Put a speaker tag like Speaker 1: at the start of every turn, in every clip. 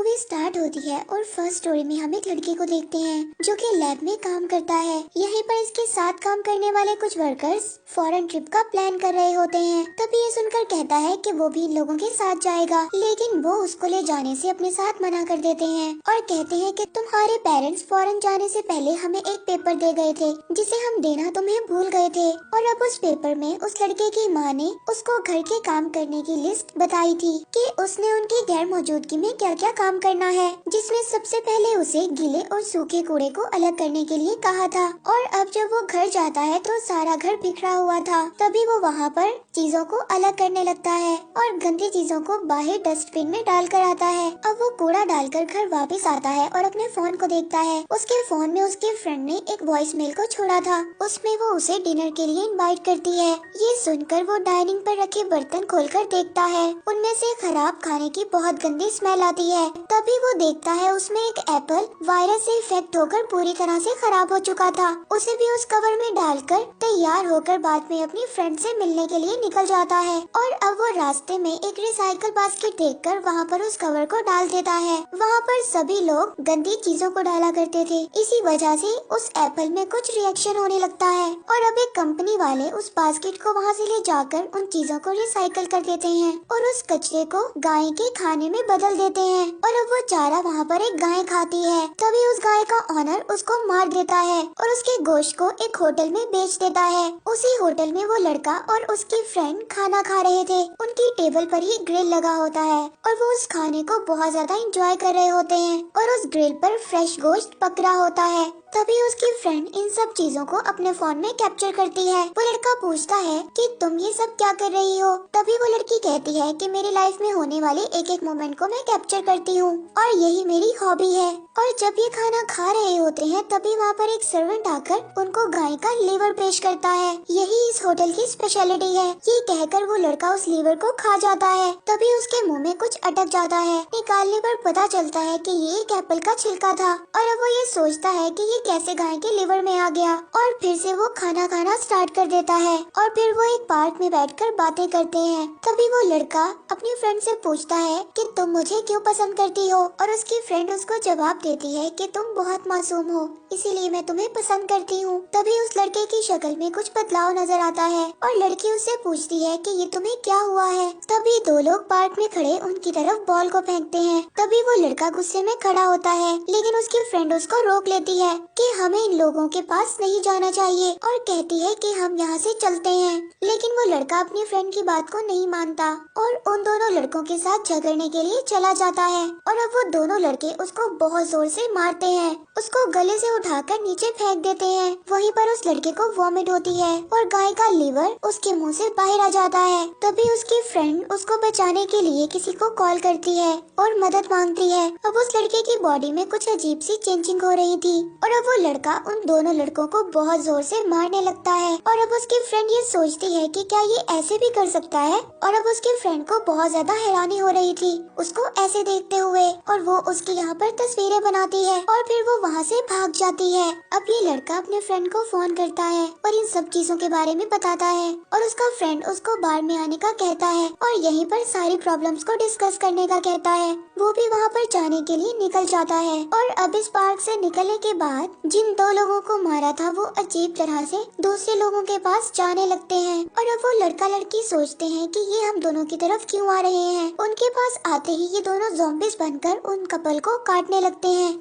Speaker 1: Movie start होती है और फर्स्ट स्टोरी में हम एक लड़के को देखते हैं जो कि लैब में काम करता है। यहीं पर इसके साथ काम करने वाले कुछ वर्कर्स फॉरेन ट्रिप का प्लान कर रहे होते हैं। तभी ये सुनकर कहता है कि वो भी इन लोगों के साथ जाएगा, लेकिन वो उसको ले जाने से अपने साथ मना कर देते हैं और कहते हैं कि तुम्हारे पेरेंट्स फॉरेन जाने से पहले हमें एक पेपर दे गए थे जिसे हम देना तुम्हें भूल गए थे। और अब उस पेपर में उस लड़के की माँ ने उसको घर के काम करने की लिस्ट बताई थी कि उसने उनकी गैर मौजूदगी में क्या क्या काम करना है, जिसमें सबसे पहले उसे गीले और सूखे कूड़े को अलग करने के लिए कहा था। और अब जब वो घर जाता है तो सारा घर बिखरा हुआ था। तभी वो वहाँ पर चीजों को अलग करने लगता है और गंदी चीजों को बाहर डस्टबिन में डाल कर आता है। अब वो कूड़ा डालकर घर वापस आता है और अपने फोन को देखता है। उसके फोन में उसके फ्रेंड ने एक वॉइस मेल को छोड़ा था, उसमें वो उसे डिनर के लिए इनवाइट करती है। ये सुनकर वो डाइनिंग पर रखे बर्तन खोलकर देखता है, उनमें से खराब खाने की बहुत गंदी स्मेल आती है। तभी वो देखता है उसमें एक एप्पल वायरस से इफेक्ट होकर पूरी तरह से खराब हो चुका था। उसे भी उस कवर में डालकर तैयार होकर बाद में अपनी फ्रेंड से मिलने के लिए निकल जाता है। और अब वो रास्ते में एक रिसाइकल बास्केट देखकर वहाँ पर उस कवर को डाल देता है। वहाँ पर सभी लोग गंदी चीजों को डाला करते थे, इसी वजह से उस एप्पल में कुछ रिएक्शन होने लगता है। और अब एक कंपनी वाले उस बास्केट को वहाँ से ले जाकर उन चीजों को रिसाइकल कर देते हैं और उस कचरे को गाय के खाने में बदल देते हैं। और अब वो चारा वहाँ पर एक गाय खाती है। तभी उस गाय का ऑनर उसको मार देता है और उसके गोश्त को एक होटल में बेच देता है। उसी होटल में वो लड़का और उसकी फ्रेंड खाना खा रहे थे। उनकी टेबल पर ही ग्रिल लगा होता है और वो उस खाने को बहुत ज्यादा एंजॉय कर रहे होते हैं और उस ग्रिल पर फ्रेश गोश्त पक रहा होता है। तभी उसकी फ्रेंड इन सब चीजों को अपने फोन में कैप्चर करती है। वो लड़का पूछता है कि तुम ये सब क्या कर रही हो। तभी वो लड़की कहती है कि मेरी लाइफ में होने वाले एक एक मोमेंट को मैं कैप्चर करती हूँ और यही मेरी हॉबी है। और जब ये खाना खा रहे होते हैं तभी वहाँ पर एक सर्वेंट आकर उनको गाय का लीवर पेश करता है। यही इस होटल की स्पेशलिटी है। ये कहकर वो लड़का उस लीवर को खा जाता है। तभी उसके मुँह में कुछ अटक जाता है। निकालने पर पता चलता है कि ये एक एप्पल का छिलका था। और अब वो ये सोचता है कि ये कैसे गाय के लिवर में आ गया और फिर से वो खाना खाना स्टार्ट कर देता है। और फिर वो एक पार्क में बैठकर बातें करते हैं। तभी वो लड़का अपनी फ्रेंड से पूछता है कि तुम मुझे क्यों पसंद करती हो। और उसकी फ्रेंड उसको जवाब देती है कि तुम बहुत मासूम हो, इसीलिए मैं तुम्हें पसंद करती हूँ। तभी उस लड़के की शक्ल में कुछ बदलाव नजर आता है और लड़की उससे पूछती है कि ये तुम्हें क्या हुआ है। तभी दो लोग पार्क में खड़े उनकी तरफ बॉल को फेंकते हैं। तभी वो लड़का गुस्से में खड़ा होता है, लेकिन उसकी फ्रेंड उसको रोक लेती है कि हमें इन लोगों के पास नहीं जाना चाहिए और कहती है कि हम यहाँ से चलते हैं। लेकिन वो लड़का अपनी फ्रेंड की बात को नहीं मानता और उन दोनों लड़कों के साथ झगड़ने के लिए चला जाता है। और अब वो दोनों लड़के उसको बहुत जोर से मारते हैं, उसको गले से उठाकर नीचे फेंक देते हैं। वहीं पर उस लड़के को वॉमिट होती है और गाय का लीवर उसके मुंह से बाहर आ जाता है। तभी उसकी फ्रेंड उसको बचाने के लिए किसी को कॉल करती है और मदद मांगती है। अब उस लड़के की बॉडी में कुछ अजीब सी चेंजिंग हो रही थी और अब वो लड़का उन दोनों लड़कों को बहुत जोर से मारने लगता है। और अब उसकी फ्रेंड ये सोचती है कि क्या ये ऐसे भी कर सकता है। और अब उसकी फ्रेंड को बहुत ज्यादा हैरानी हो रही थी उसको ऐसे देखते हुए और वो उसकी यहाँ पर तस्वीरें बनाती है और फिर वो वहाँ से भाग जाती है। अब ये लड़का अपने फ्रेंड को फोन करता है और इन सब चीजों के बारे में बताता है और उसका फ्रेंड उसको बार में आने का कहता है और यहीं पर सारी प्रॉब्लम्स को डिस्कस करने का कहता है। वो भी वहाँ पर जाने के लिए निकल जाता है। और अब इस पार्क से निकलने के बाद जिन दो लोगों को मारा था वो अजीब तरह से दूसरे लोगों के पास जाने लगते हैं। और अब वो लड़का लड़की सोचते हैं कि ये हम दोनों की तरफ क्यों आ रहे हैं। उनके पास आते ही ये दोनों ज़ॉम्बीज़ बनकर उन कपल को काटने लगते हैं।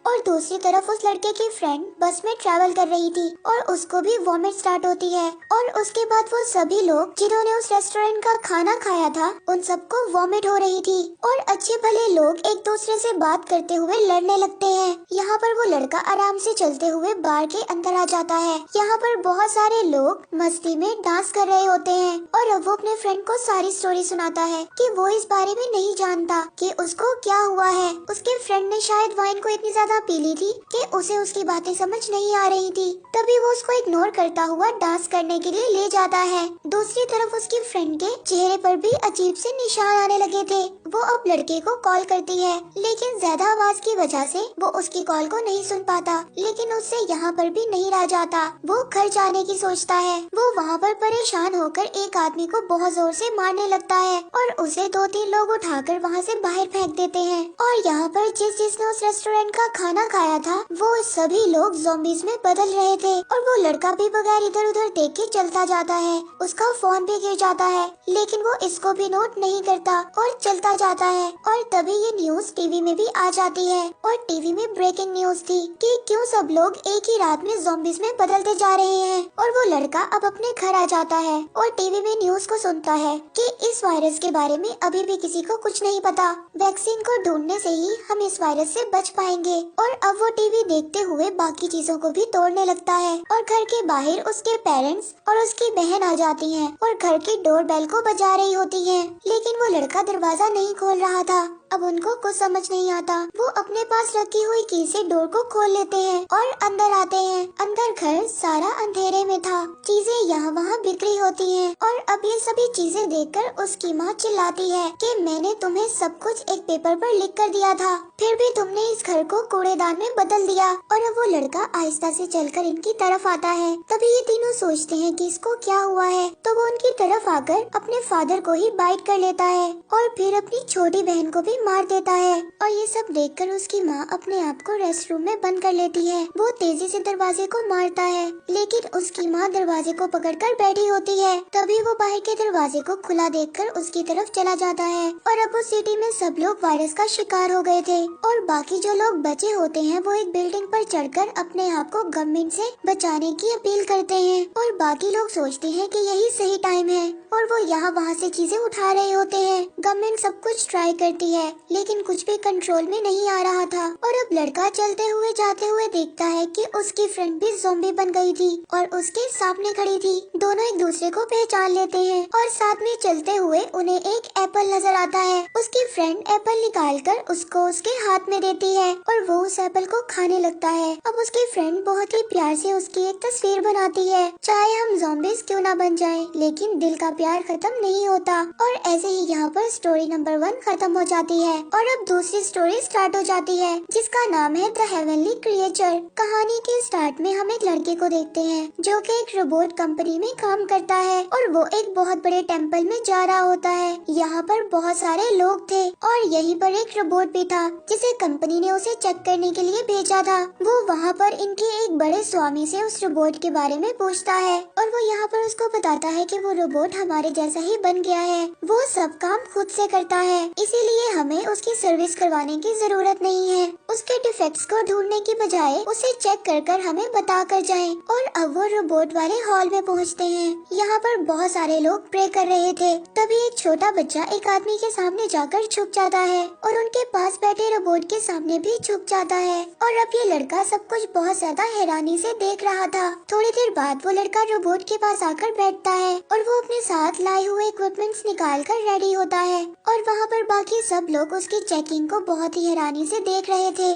Speaker 1: और दूसरी तरफ उस लड़के की फ्रेंड बस में ट्रैवल कर रही थी और उसको भी वॉमिट स्टार्ट होती है। और उसके बाद वो सभी लोग जिन्होंने उस रेस्टोरेंट का खाना खाया था उन सबको वॉमिट हो रही थी और अच्छे भले लोग एक दूसरे से बात करते हुए लड़ने लगते हैं। यहाँ पर वो लड़का आराम से चलते हुए बार के अंदर आ जाता है। यहाँ पर बहुत सारे लोग मस्ती में डांस कर रहे होते हैं और अब वो अपने फ्रेंड को सारी स्टोरी सुनाता है कि वो इस बारे में नहीं जानता कि उसको क्या हुआ है। उसके फ्रेंड ने शायद वाइन को इतनी ज्यादा पी ली थी कि उसे उसकी बातें समझ नहीं आ रही थी। तभी वो उसको इग्नोर करता हुआ डांस करने के लिए ले जाता है। दूसरी तरफ उसकी फ्रेंड के चेहरे पर भी अजीब से निशान आने लगे थे। वो अब लड़के को कॉल करती है, लेकिन ज्यादा आवाज की वजह से वो उसकी कॉल को नहीं सुन पाता। लेकिन उससे यहाँ पर भी नहीं रह जाता, वो घर जाने की सोचता है। वो वहाँ पर परेशान होकर एक आदमी को बहुत जोर से मारने लगता है और उसे 2-3 लोग उठाकर वहाँ से बाहर फेंक देते हैं। और यहाँ पर जिसने उस रेस्टोरेंट का खाना खाया था, वो सभी लोग ज़ॉम्बीज़ में बदल रहे थे। और वो लड़का भी बगैर इधर उधर देख के चलता जाता है। उसका फोन भी गिर जाता है, लेकिन वो इसको भी नोट नहीं करता और चलता जाता है। और तभी ये न्यूज टीवी में भी आ जाती है और टीवी में ब्रेकिंग न्यूज थी कि क्यों सब लोग एक ही रात में ज़ॉम्बीज़ में बदलते जा रहे हैं। और वो लड़का अब अपने घर आ जाता है और टीवी में न्यूज को सुनता है कि इस वायरस के बारे में अभी भी किसी को कुछ नहीं पता। वैक्सीन को ढूंढने से ही हम इस वायरस से बच पाएंगे। और अब वो टीवी देखते हुए बाकी चीजों को भी तोड़ने लगता है और घर के बाहर उसके पेरेंट्स और उसकी बहन आ जाती हैं और घर की डोर बेल को बजा रही होती है। लेकिन वो लड़का दरवाजा नहीं खोल रहा था। अब उनको कुछ समझ नहीं आता। वो अपने पास रखी हुई की से डोर को खोल लेते हैं और अंदर आते हैं। अंदर घर सारा अंधेरे में था, चीजें यहाँ वहाँ बिखरी होती हैं। और अब ये सभी चीजें देखकर उसकी माँ चिल्लाती है कि मैंने तुम्हें सब कुछ एक पेपर पर लिख कर दिया था, फिर भी तुमने इस घर को कूड़ेदान में बदल दिया। और अब वो लड़का आहिस्ता से चलकर इनकी तरफ आता है। तभी ये तीनों सोचते हैं कि इसको क्या हुआ है, तो वो उनकी तरफ आकर अपने फादर को ही बाइट कर लेता है और फिर अपनी छोटी बहन को भी मार देता है। और ये सब देखकर उसकी माँ अपने आप को रेस्ट रूम में बंद कर लेती है। वो तेजी से दरवाजे को मारता है, लेकिन उसकी माँ दरवाजे को पकड़कर बैठी होती है। तभी वो बाहर के दरवाजे को खुला देखकर उसकी तरफ चला जाता है। और अब उस सिटी में सब लोग वायरस का शिकार हो गए थे और बाकी जो लोग बचे होते हैं वो एक बिल्डिंग पर चढ़कर अपने आप को गवर्नमेंट से बचाने की अपील करते हैं। और बाकी लोग सोचते हैं कि यही सही टाइम है और वो यहाँ वहाँ से चीजें उठा रहे होते हैं। गवर्नमेंट सब कुछ ट्राई करती है, लेकिन कुछ भी कंट्रोल में नहीं आ रहा था। और अब लड़का चलते हुए जाते हुए देखता है कि उसकी फ्रेंड भी ज़ॉम्बी बन गई थी और उसके सामने खड़ी थी। दोनों एक दूसरे को पहचान लेते हैं और साथ में चलते हुए उन्हें एक एप्पल नजर आता है। उसकी फ्रेंड एप्पल निकालकर उसको उसके हाथ में देती है और वो उस एप्पल को खाने लगता है। अब उसकी फ्रेंड बहुत ही प्यार से उसकी एक तस्वीर बनाती है, चाहे हम ज़ॉम्बीज़ क्यों ना बन जाएं, लेकिन दिल का प्यार खत्म नहीं होता। और ऐसे ही यहाँ पर स्टोरी नंबर 1 खत्म हो जाती है और अब दूसरी स्टोरी स्टार्ट हो जाती है जिसका नाम है द हेवनली क्रिएचर। कहानी के स्टार्ट में हम एक लड़के को देखते हैं जो कि एक रोबोट कंपनी में काम करता है और वो एक बहुत बड़े टेम्पल में जा रहा होता है। यहाँ पर बहुत सारे लोग थे और यहीं पर एक रोबोट भी था जिसे कंपनी ने उसे चेक करने के लिए भेजा था। वो वहाँ पर इनके एक बड़े स्वामी से उस रोबोट के बारे में पूछता है और वो यहाँ पर उसको बताता है कि वो रोबोट हमारे जैसा ही बन गया है, वो सब काम खुद से करता है, इसीलिए हमें उसकी सर्विस करवाने की जरूरत नहीं है। उसके डिफेक्ट्स को ढूंढने की बजाय उसे चेक कर हमें बता कर जाए। और अब वो रोबोट वाले हॉल में पहुँचते हैं। यहाँ पर बहुत सारे लोग प्रे कर रहे थे। तभी एक छोटा बच्चा एक आदमी के सामने जाकर छुप जाता है और उनके पास बैठे रोबोट के सामने भी छुप जाता है। और अब ये लड़का सब कुछ बहुत ज्यादा हैरानी से देख रहा था। थोड़ी देर बाद वो लड़का रोबोट के पास आकर बैठता है और वो अपने साथ लाए हुए इक्विपमेंट्स निकाल कर रेडी होता है। और वहाँ पर बाकी सब लोग उसकी चेकिंग को बहुत ही हैरानी से देख रहे थे।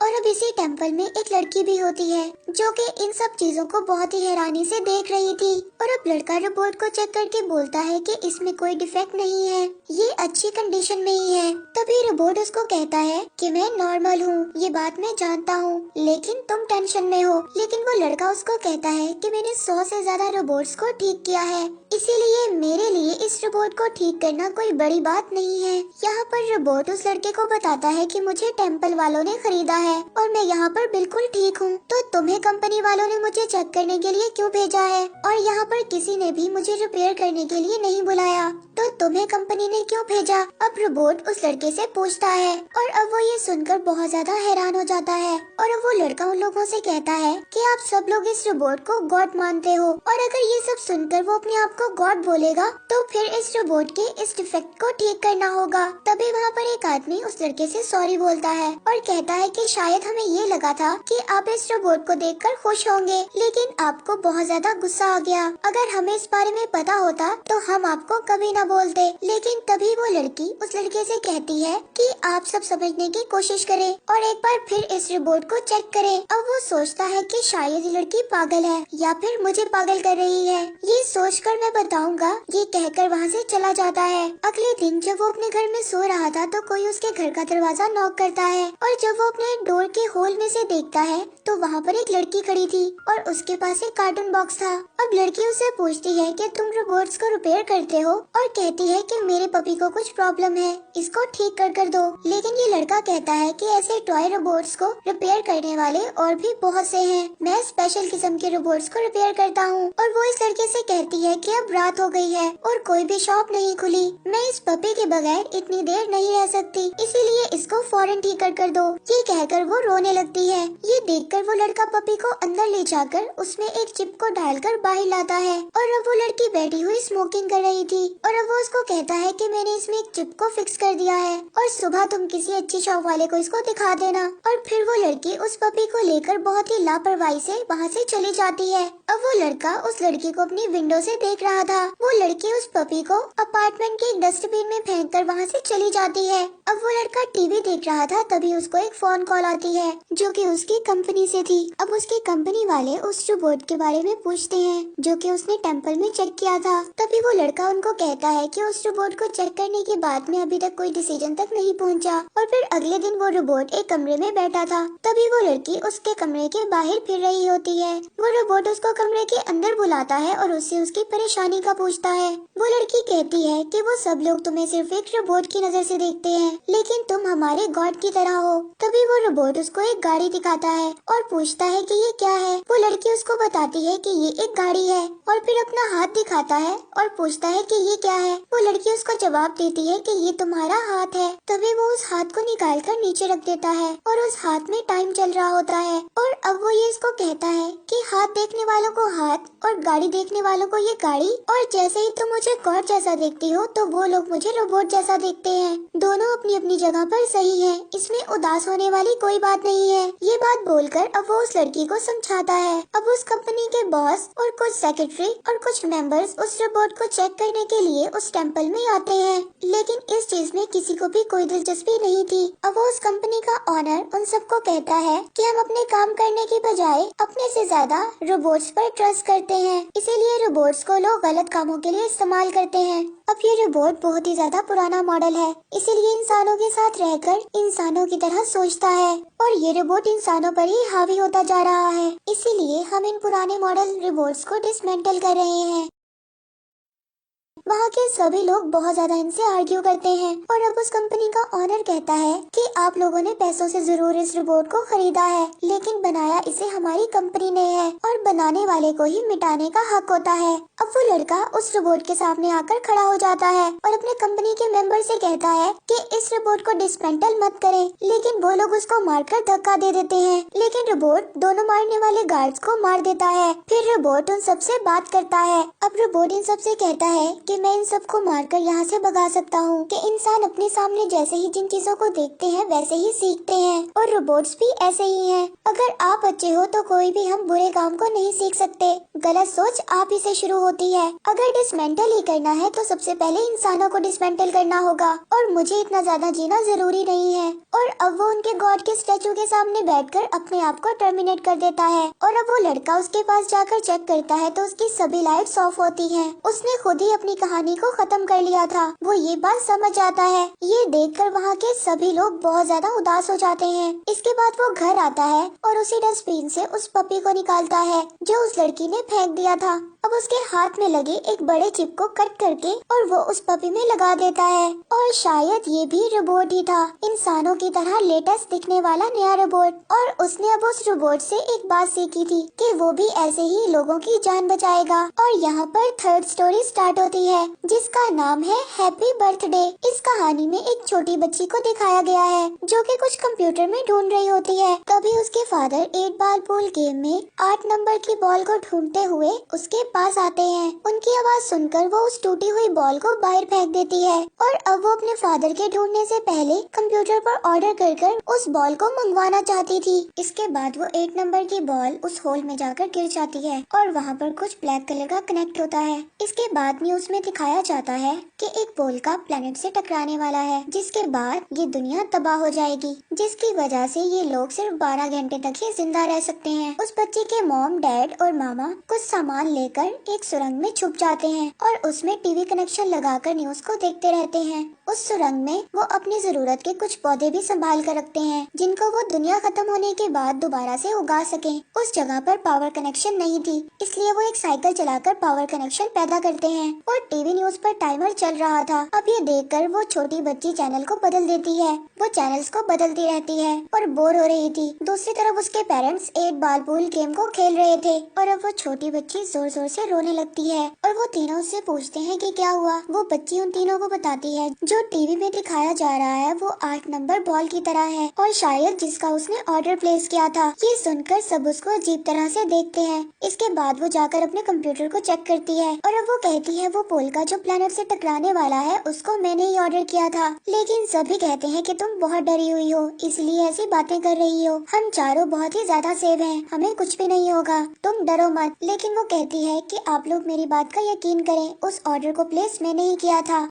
Speaker 1: और अब इसी टेम्पल में एक लड़की भी होती है जो कि इन सब चीजों को बहुत ही हैरानी से देख रही थी। और अब लड़का रोबोट को चेक करके बोलता है कि इसमें कोई डिफेक्ट नहीं है, ये अच्छी कंडीशन में ही है। तभी रोबोट उसको कहता है कि मैं नॉर्मल हूँ, ये बात मैं जानता हूँ, लेकिन तुम टेंशन में हो। लेकिन वो लड़का उसको कहता है कि मैंने 100 से ज्यादा रोबोट्स को ठीक किया है, इसीलिए मेरे लिए इस रोबोट को ठीक करना कोई बड़ी बात नहीं है। यहाँ पर रोबोट उस लड़के को बताता है कि मुझे टेम्पल वालों ने खरीदा है और मैं यहाँ पर बिल्कुल ठीक हूँ, तो तुम्हें कंपनी वालों ने मुझे चेक करने के लिए क्यों भेजा है और यहाँ पर किसी ने भी मुझे रिपेयर करने के लिए नहीं बुलाया, तो तुम्हें कंपनी ने क्यों भेजा। अब रोबोट उस लड़के से पूछता है और अब वो ये सुनकर बहुत ज्यादा हैरान हो जाता है। और अब वो लड़का उन लोगों से कहता है कि आप सब लोग इस रोबोट को गॉड मानते हो और अगर ये सब सुनकर वो अपने आप को गॉड बोलेगा तो फिर इस रोबोट के इस डिफेक्ट को ठीक करना होगा। तभी वहाँ पर एक आदमी उस लड़के से सॉरी बोलता है और कहता है कि शायद हमें ये लगा था कि आप इस रोबोट को देखकर खुश होंगे, लेकिन आपको बहुत ज्यादा गुस्सा आ गया। अगर हमें इस बारे में पता होता तो हम आपको कभी ना बोलते। लेकिन तभी वो लड़की उस लड़के से कहती है कि आप सब समझने की कोशिश करें और एक बार फिर इस रोबोट को चेक करें। अब वो सोचता है कि शायद ये लड़की पागल है या फिर मुझे पागल कर रही है। ये सोचकर मैं बताऊंगा, ये कहकर वहाँ से चला जाता है। अगले दिन जब वो अपने घर में सो रहा था तो कोई उसके घर का दरवाजा नॉक करता है और जब वो अपने डोर के होल में से देखता है तो वहाँ पर एक लड़की खड़ी थी और उसके पास एक कार्टून बॉक्स था। अब लड़की उससे पूछती है कि तुम रोबोट्स को रिपेयर करते हो और कहती है कि मेरे पपी को कुछ प्रॉब्लम है, इसको ठीक कर दो। लेकिन ये लड़का कहता है कि ऐसे टॉय रोबोट्स को रिपेयर करने वाले और भी बहुत से हैं। मैं स्पेशल किस्म के रोबोट्स को रिपेयर करता हूँ। और वो इस लड़के से कहती है कि अब रात हो गई है और कोई भी शॉप नहीं खुली, मैं इस पपी के बगैर इतनी देर नहीं रह सकती, इसीलिए इसको फौरन ठीक कर दो। ये कहकर वो रोने लगती है। ये देखकर वो लड़का पपी को अंदर ले जाकर उसमें एक चिप को डालकर बाहर लाता है और अब वो लड़की बैठी हुई स्मोकिंग कर रही थी और अब वो उसको कहता है कि मैंने इसमें एक चिप को फिक्स कर दिया है और सुबह तुम किसी अच्छी शॉप वाले को इसको दिखा देना। और फिर वो लड़की उस पपी को लेकर बहुत ही लापरवाही से वहाँ से चली जाती है। अब वो लड़का उस लड़की को अपनी विंडो से देख रहा था। वो लड़की उस पपी को अपार्टमेंट के एक डस्टबिन में फेंक कर वहाँ से चली जाती है। अब वो लड़का टीवी देख रहा था, तभी उसको एक फोन कॉल आती है जो कि उसकी कंपनी से थी। अब उसकी कंपनी वाले उस रोबोट के बारे में पूछते हैं जो कि उसने टेम्पल में चेक किया था। तभी वो लड़का उनको कहता है कि उस रोबोट को चेक करने के बाद में अभी तक कोई डिसीजन तक नहीं पहुंचा। और फिर अगले दिन वो रोबोट एक कमरे में बैठा था। तभी वो लड़की उसके कमरे के बाहर फिर रही होती है। वो रोबोट उसको कमरे के अंदर बुलाता है और उससे उसकी परेशानी का पूछता है। वो लड़की कहती है कि वो सब लोग तुम्हें सिर्फ एक रोबोट की नजर से देखते हैं, लेकिन तुम हमारे गॉड की तरह हो। तभी वो रोबोट उसको एक गाड़ी दिखाता है और पूछता है कि ये क्या है। वो लड़की उसको बताती है कि ये एक गाड़ी है और फिर अपना हाथ दिखाता है और पूछता है कि ये क्या है। वो लड़की उसको जवाब देती है कि ये तुम्हारा हाथ है। तभी वो उस हाथ को निकाल कर नीचे रख देता है और उस हाथ में टाइम चल रहा होता है। और अब वो ये इसको कहता है कि हाथ देखने वालों को हाथ और गाड़ी देखने वालों को ये गाड़ी, और जैसे ही तुम मुझे गॉड जैसा देखती हो तो वो लोग मुझे रोबोट जैसा देखते हैं। दोनों अपनी अपनी जगह पर सही है, इसमें उदास होने वाली कोई बात नहीं है। ये बात बोलकर अब वो उस लड़की को समझाता है। अब उस कंपनी के बॉस और कुछ सेक्रेटरी और कुछ मेंबर्स उस रोबोट को चेक करने के लिए उस टेम्पल में आते हैं, लेकिन इस चीज में किसी को भी कोई दिलचस्पी नहीं थी। अब वो उस कंपनी का ऑनर उन सबको कहता है कि हम अपने काम करने की बजाय अपने से ज्यादा रोबोट्स पर ट्रस्ट करते हैं, इसीलिए रोबोट्स को लोग गलत कामों के लिए इस्तेमाल करते हैं। अब ये रोबोट बहुत ही ज्यादा पुराना मॉडल है, इसीलिए इंसानों के साथ रहकर इंसानों की तरह सोचता है और ये रोबोट इंसानों पर ही हावी होता जा रहा है। इसीलिए हम इन पुराने मॉडल रोबोट्स को डिसमेंटल कर रहे हैं। वहाँ के सभी लोग बहुत ज्यादा इनसे आर्ग्यू करते हैं और अब उस कंपनी का ऑनर कहता है कि आप लोगों ने पैसों से जरूर इस रोबोट को खरीदा है, लेकिन बनाया इसे हमारी कंपनी ने है और बनाने वाले को ही मिटाने का हक होता है। अब वो लड़का उस रोबोट के सामने आकर खड़ा हो जाता है और अपने कंपनी के मेंबर से कहता है कि इस रोबोट को डिसमेंटल मत करें, लेकिन वो लोग उसको मारकर धक्का दे देते हैं। लेकिन रोबोट दोनों मारने वाले गार्ड्स को मार देता है। फिर रोबोट उन सबसे बात करता है। अब रोबोट इन सबसे कहता है कि मैं इन सबको मारकर यहाँ से भगा सकता हूँ, कि इंसान अपने सामने जैसे ही जिन चीजों को देखते हैं वैसे ही सीखते हैं और रोबोट्स भी ऐसे ही हैं। अगर आप अच्छे हो तो कोई भी हम बुरे काम को नहीं सीख सकते, गलत सोच आप ही से शुरू होती है। अगर डिसमेंटल ही करना है तो सबसे पहले इंसानों को डिसमेंटल करना होगा और मुझे इतना ज्यादा जीना जरूरी नहीं है। और अब वो उनके गॉड के स्टैचू के सामने बैठकर अपने आप को टर्मिनेट कर देता है और अब वो लड़का उसके पास जाकर चेक करता है तो उसकी सभी लाइट्स ऑफ होती हैं। उसने खुद ही अपनी कहानी को खत्म कर लिया था। वो ये बात समझ जाता है। ये देखकर वहाँ के सभी लोग बहुत ज्यादा उदास हो जाते हैं। इसके बाद वो घर आता है और उसी डस्टबिन से उस पपी को निकालता है जो उस लड़की ने फेंक दिया था। अब उसके हाथ में लगे एक बड़े चिप को कट करके और वो उस पपी में लगा देता है और शायद ये भी रोबोट ही था, इंसानों की तरह लेटेस्ट दिखने वाला नया रोबोट। और उसने अब उस रोबोट से एक बात सीखी थी कि वो भी ऐसे ही लोगों की जान बचाएगा। और यहाँ पर थर्ड स्टोरी स्टार्ट होती है। है जिसका नाम है हैप्पी बर्थडे। इस कहानी में एक छोटी बच्ची को दिखाया गया है जो कि कुछ कंप्यूटर में ढूंढ रही होती है। तभी उसके फादर 8 बॉल पूल गेम में 8 नंबर की बॉल को ढूंढते हुए उसके पास आते हैं। उनकी आवाज सुनकर वो उस टूटी हुई बॉल को बाहर फेंक देती है और अब वो अपने फादर के ढूंढने से पहले कंप्यूटर पर ऑर्डर कर उस बॉल को मंगवाना चाहती थी। इसके बाद वो 8 नंबर की बॉल उस होल में जाकर गिर जाती है और वहाँ पर कुछ ब्लैक कलर का कनेक्ट होता है। इसके बाद न्यूज में दिखाया जाता है कि एक पोल का प्लेनेट से टकराने वाला है, जिसके बाद ये दुनिया तबाह हो जाएगी, जिसकी वजह से ये लोग सिर्फ 12 घंटे तक ही जिंदा रह सकते हैं। उस बच्चे के मॉम, डैड और मामा कुछ सामान लेकर एक सुरंग में छुप जाते हैं और उसमें टीवी कनेक्शन लगाकर न्यूज को देखते रहते हैं। उस सुरंग में वो अपनी जरूरत के कुछ पौधे भी संभाल कर रखते हैं जिनको वो दुनिया खत्म होने के बाद दोबारा से उगा सकें। उस जगह पर पावर कनेक्शन नहीं थी, इसलिए वो एक साइकिल चलाकर पावर कनेक्शन पैदा करते हैं और टीवी न्यूज पर टाइमर चल रहा था। अब ये देखकर वो छोटी बच्ची चैनल को बदल देती है। वो चैनल्स को बदलती रहती है और बोर हो रही थी। दूसरी तरफ उसके पेरेंट्स 8 बॉल पूल गेम को खेल रहे थे और अब वो छोटी बच्ची जोर जोर से रोने लगती है और वो तीनों उससे पूछते हैं कि क्या हुआ। वो बच्ची उन तीनों को बताती है जो टीवी में दिखाया जा रहा है वो 8 नंबर बॉल की तरह है और शायद जिसका उसने ऑर्डर प्लेस किया था। ये सुनकर सब उसको अजीब तरह से देखते हैं। इसके बाद वो जाकर अपने कंप्यूटर को चेक करती है और अब वो कहती है वो पोल का जो प्लेनेट से टकराने वाला है उसको मैंने ही ऑर्डर किया था। लेकिन सभी कहते हैं कि तुम बहुत डरी हुई हो, इसलिए ऐसी बातें कर रही हो। हम चारों बहुत ही ज्यादा सेफ हैं, हमें कुछ भी नहीं होगा, तुम डरो मत। लेकिन वो कहती है कि आप लोग मेरी बात का यकीन करें, उस ऑर्डर को प्लेस मैंने ही किया था।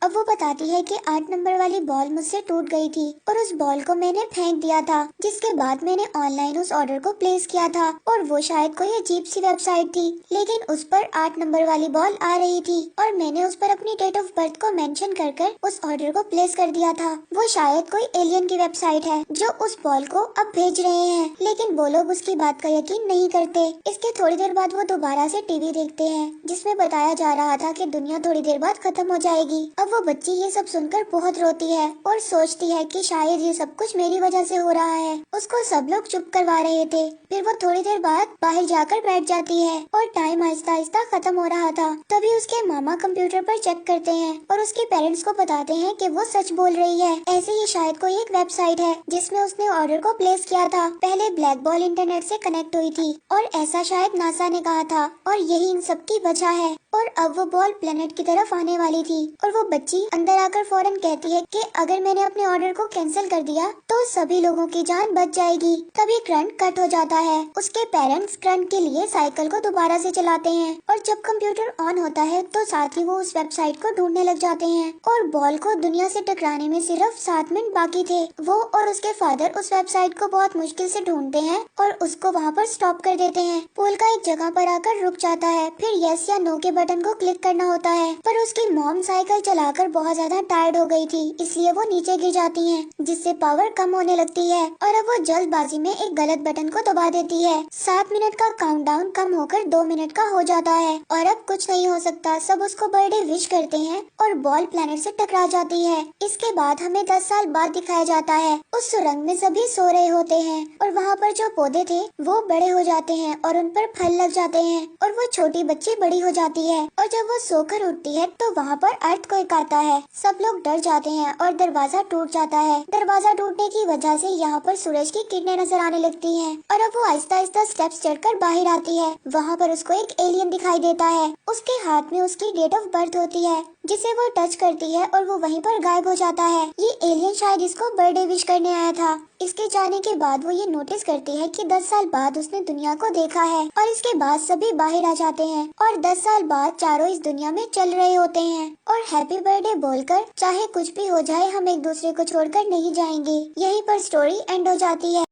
Speaker 1: अब वो बताती है कि 8 नंबर वाली बॉल मुझसे टूट गई थी और उस बॉल को मैंने फेंक दिया था, जिसके बाद मैंने ऑनलाइन उस ऑर्डर को प्लेस किया था और वो शायद कोई अजीब सी वेबसाइट थी, लेकिन उस पर 8 नंबर वाली बॉल आ रही थी और मैंने उस पर अपनी डेट ऑफ बर्थ को मेंशन कर उस ऑर्डर को प्लेस कर दिया था। वो शायद कोई एलियन की वेबसाइट है जो उस बॉल को अब भेज रहे हैं, लेकिन वो लोग उसकी बात का यकीन नहीं करते। इसके थोड़ी देर बाद वो दोबारा से टीवी देखते हैं जिसमें बताया जा रहा था कि दुनिया थोड़ी देर बाद खत्म हो जाएगी। अब वो बच्ची ये सब सुनकर बहुत रोती है और सोचती है कि शायद ये सब कुछ मेरी वजह से हो रहा है। उसको सब लोग चुप करवा रहे थे। फिर वो थोड़ी देर बाद बाहर जाकर बैठ जाती है और टाइम आहिस्ता आहिस्ता खत्म हो रहा था। तभी उसके मामा कंप्यूटर पर चेक करते हैं और उसके पेरेंट्स को बताते हैं कि वो सच बोल रही है। ऐसे ही शायद कोई एक वेबसाइट है जिसमें उसने ऑर्डर को प्लेस किया था। पहले ब्लैक बॉल इंटरनेट से कनेक्ट हुई थी और ऐसा शायद नासा ने कहा था और यही इन सब की वजह है। और अब वो बॉल प्लेनेट की तरफ आने वाली थी और वो बच्ची अंदर आकर फौरन कहती है कि अगर मैंने अपने ऑर्डर को कैंसिल कर दिया तो सभी लोगों की जान बच जाएगी। तभी करंट कट हो जाता है। उसके पेरेंट्स करंट के लिए साइकिल को दोबारा से चलाते हैं और जब कंप्यूटर ऑन होता है तो साथ ही वो उस वेबसाइट को ढूंढने लग जाते हैं और बॉल को दुनिया से टकराने में सिर्फ 7 मिनट बाकी थे। वो और उसके फादर उस वेबसाइट को बहुत मुश्किल से ढूंढते हैं और उसको वहाँ पर स्टॉप कर देते हैं। पोल का एक जगह पर आकर रुक जाता है। फिर यस या नो के बटन को क्लिक करना होता है, पर उसकी मॉम साइकिल चलाकर बहुत ज्यादा टायर्ड हो गई थी, इसलिए वो नीचे गिर जाती हैं, जिससे पावर कम होने लगती है और अब वो जल्दबाजी में एक गलत बटन को दबा देती है। 7 मिनट का काउंटडाउन कम होकर 2 मिनट का हो जाता है और अब कुछ नहीं हो सकता। सब उसको बर्थडे विश करते हैं और बॉल प्लेनेट से टकरा जाती है। इसके बाद हमें 10 साल बाद दिखाया जाता है। उस सुरंग में सभी सो रहे होते हैं और वहाँ पर जो पौधे थे वो बड़े हो जाते हैं और उन पर फल लग जाते हैं और वो छोटी बच्ची बड़ी हो जाती है और जब वो सोकर उठती है तो वहाँ पर अर्थक्वेक आता है। सब लोग डर जाते हैं और दरवाजा टूट जाता है। दरवाजा टूटने की वजह से यहाँ पर सूरज की किरणें नजर आने लगती हैं और अब वो आहिस्ता आहिस्ता स्टेप्स चढ़कर बाहर आती है। वहाँ पर उसको एक एलियन दिखाई देता है। उसके हाथ में उसकी डेट ऑफ बर्थ होती है जिसे वो टच करती है और वो वहीं पर गायब हो जाता है। ये एलियन शायद इसको बर्थडे विश करने आया था। इसके जाने के बाद वो ये नोटिस करती है कि 10 साल बाद उसने दुनिया को देखा है और इसके बाद सभी बाहर आ जाते हैं और 10 साल बाद चारों इस दुनिया में चल रहे होते हैं और हैप्पी बर्थडे बोलकर चाहे कुछ भी हो जाए हम एक दूसरे को छोड़कर नहीं जाएंगे। यहीं पर स्टोरी एंड हो जाती है।